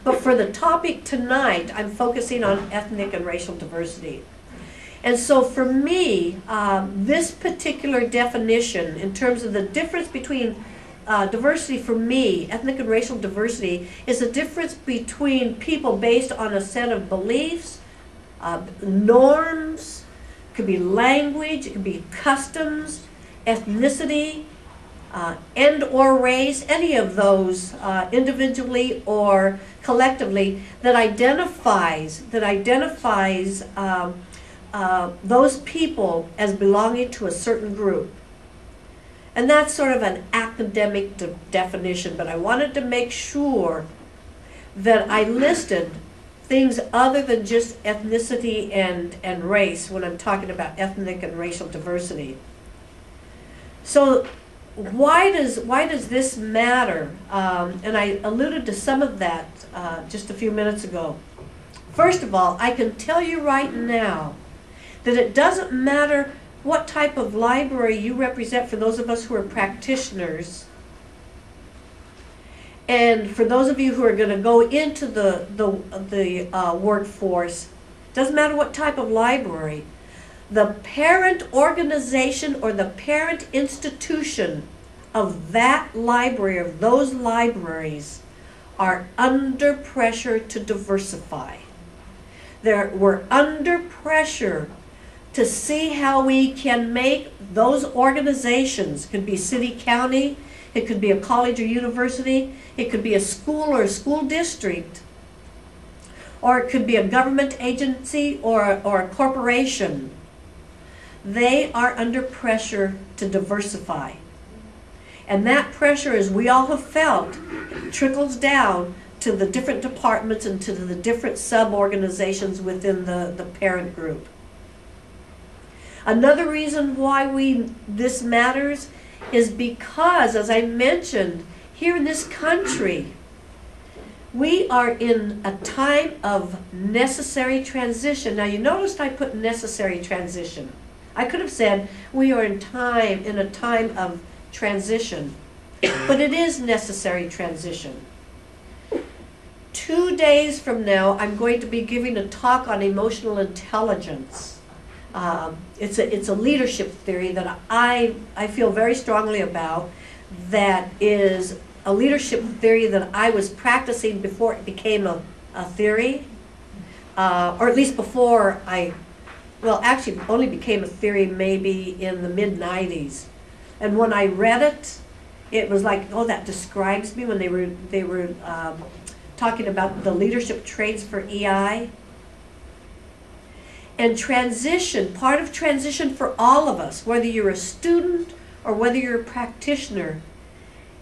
But for the topic tonight, I'm focusing on ethnic and racial diversity. And so for me, this particular definition, in terms of the difference between diversity for me, ethnic and racial diversity, is a difference between people based on a set of beliefs, norms, it could be language, it could be customs, ethnicity, and or race, any of those individually or collectively that identifies those people as belonging to a certain group. And that's sort of an academic definition, but I wanted to make sure that I listed things other than just ethnicity and race when I'm talking about ethnic and racial diversity. So why does this matter? And I alluded to some of that just a few minutes ago. First of all, I can tell you right now that it doesn't matter what type of library you represent for those of us who are practitioners, and for those of you who are going to go into the workforce. Doesn't matter what type of library. The parent organization or the parent institution of that library, of those libraries, are under pressure to diversify. We're under pressure to see how we can make those organizations, it could be city, county, it could be a college or university, it could be a school or a school district, or it could be a government agency or a corporation. They are under pressure to diversify. And that pressure, as we all have felt, trickles down to the different departments and to the different sub-organizations within the parent group. Another reason why this matters is because, as I mentioned, here in this country, we are in a time of necessary transition. Now, you noticed I put necessary transition. I could have said we are in a time of transition, but it is necessary transition. 2 days from now, I'm going to be giving a talk on emotional intelligence. It's a leadership theory that I feel very strongly about, that is a leadership theory that I was practicing before it became a theory, or at least before actually only became a theory maybe in the mid-90s. And when I read it, it was like, oh, that describes me, when they were talking about the leadership traits for EI. And transition, part of transition for all of us, whether you're a student or whether you're a practitioner,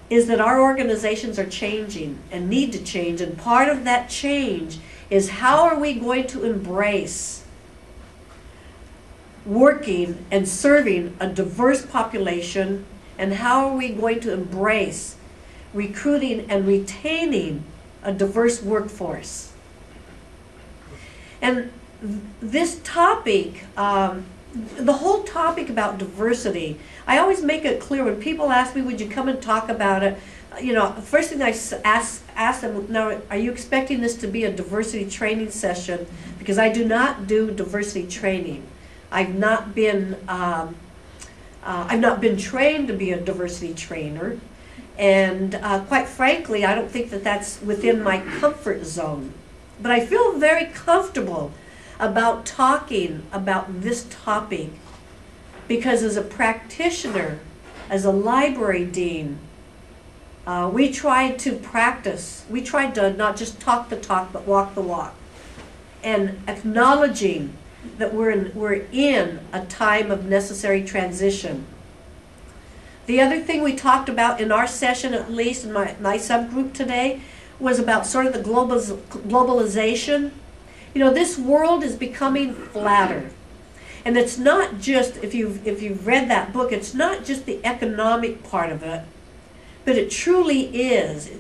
is that our organizations are changing and need to change. And part of that change is, how are we going to embrace working and serving a diverse population, and how are we going to embrace recruiting and retaining a diverse workforce? And this topic, the whole topic about diversity, I always make it clear when people ask me, would you come and talk about it? You know, the first thing I ask them, now, are you expecting this to be a diversity training session? Because I do not do diversity training. I've not been trained to be a diversity trainer, and quite frankly, I don't think that that's within my comfort zone. But I feel very comfortable about talking about this topic, because as a practitioner, as a library dean, we tried to practice. We tried to not just talk the talk, but walk the walk, and acknowledging that we're in a time of necessary transition. The other thing we talked about in our session, at least in my subgroup today, was about sort of the globalization. You know, this world is becoming flatter. And it's not just, if you've read that book, it's not just the economic part of it, but it truly is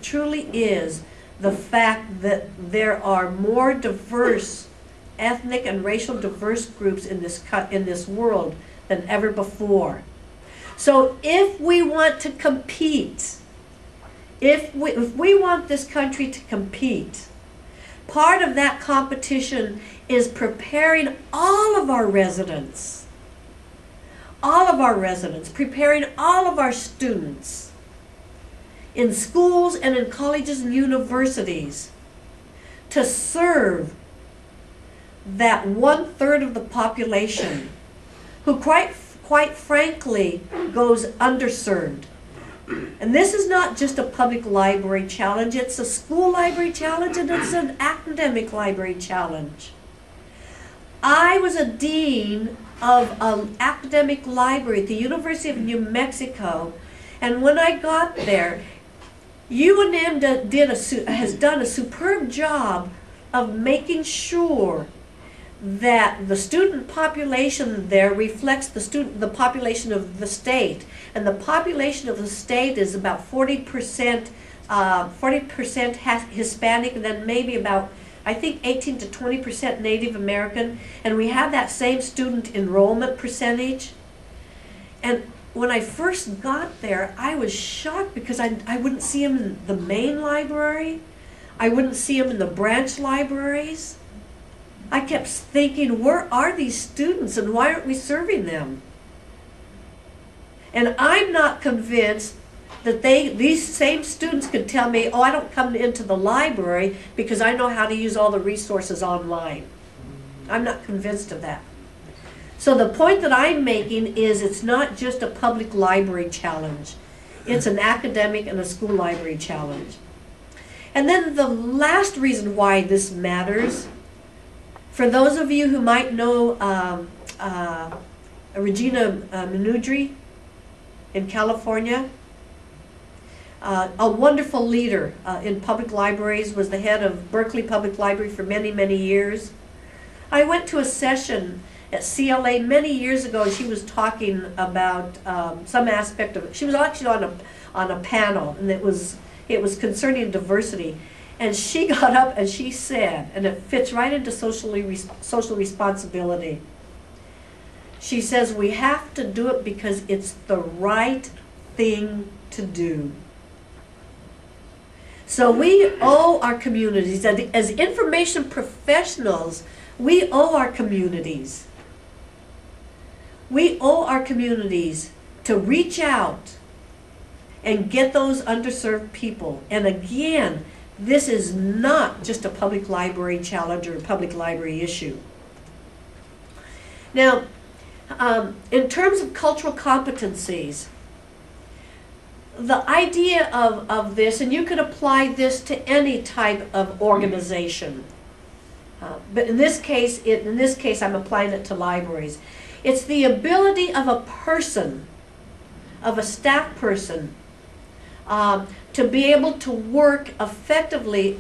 the fact that there are more diverse ethnic and racial diverse groups in this world than ever before. So if we want to compete, if we want this country to compete, Part of that competition is preparing all of our residents, preparing all of our students in schools and in colleges and universities to serve that 1/3 of the population who quite frankly goes underserved. And this is not just a public library challenge, it's a school library challenge, and it's an academic library challenge. I was a dean of an academic library at the University of New Mexico, and when I got there, UNM has done a superb job of making sure that the student population there reflects the population of the state, and the population of the state is about 40% Hispanic, and then maybe about, I think, 18 to 20% Native American, and we have that same student enrollment percentage. And when I first got there, I was shocked because I wouldn't see them in the main library, I wouldn't see them in the branch libraries. I kept thinking, where are these students and why aren't we serving them? And I'm not convinced that these same students could tell me, oh, I don't come into the library because I know how to use all the resources online. I'm not convinced of that. So the point that I'm making is it's not just a public library challenge. It's an academic and a school library challenge. And then the last reason why this matters, for those of you who might know Regina Minudri in California, a wonderful leader in public libraries, was the head of Berkeley Public Library for many, many years. I went to a session at CLA many years ago, and she was talking about some aspect of it. She was actually on a panel, and it was concerning diversity. And she got up and she said, and it fits right into social responsibility. She says, we have to do it because it's the right thing to do. So we owe our communities, as information professionals, we owe our communities. We owe our communities to reach out and get those underserved people. And again, this is not just a public library challenge or a public library issue. Now, in terms of cultural competencies, the idea of this, and you could apply this to any type of organization, but in this case I'm applying it to libraries. It's the ability of a person, of a staff person, to be able to work effectively,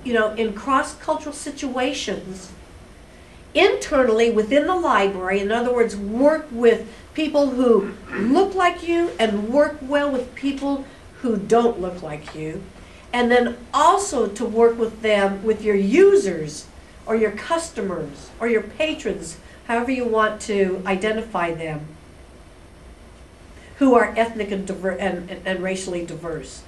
in cross-cultural situations internally within the library. In other words, work with people who look like you and work well with people who don't look like you. And then also to work with them, with your users or your customers or your patrons, however you want to identify them, who are ethnic and racially diverse.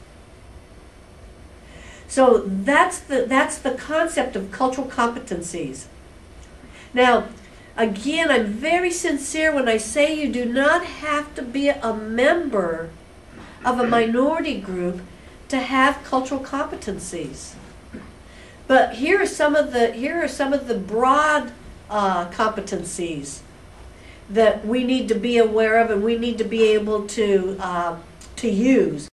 So that's the concept of cultural competencies. Now, again, I'm very sincere when I say you do not have to be a member of a minority group to have cultural competencies. But here are some of the broad competencies that we need to be aware of and we need to be able to use.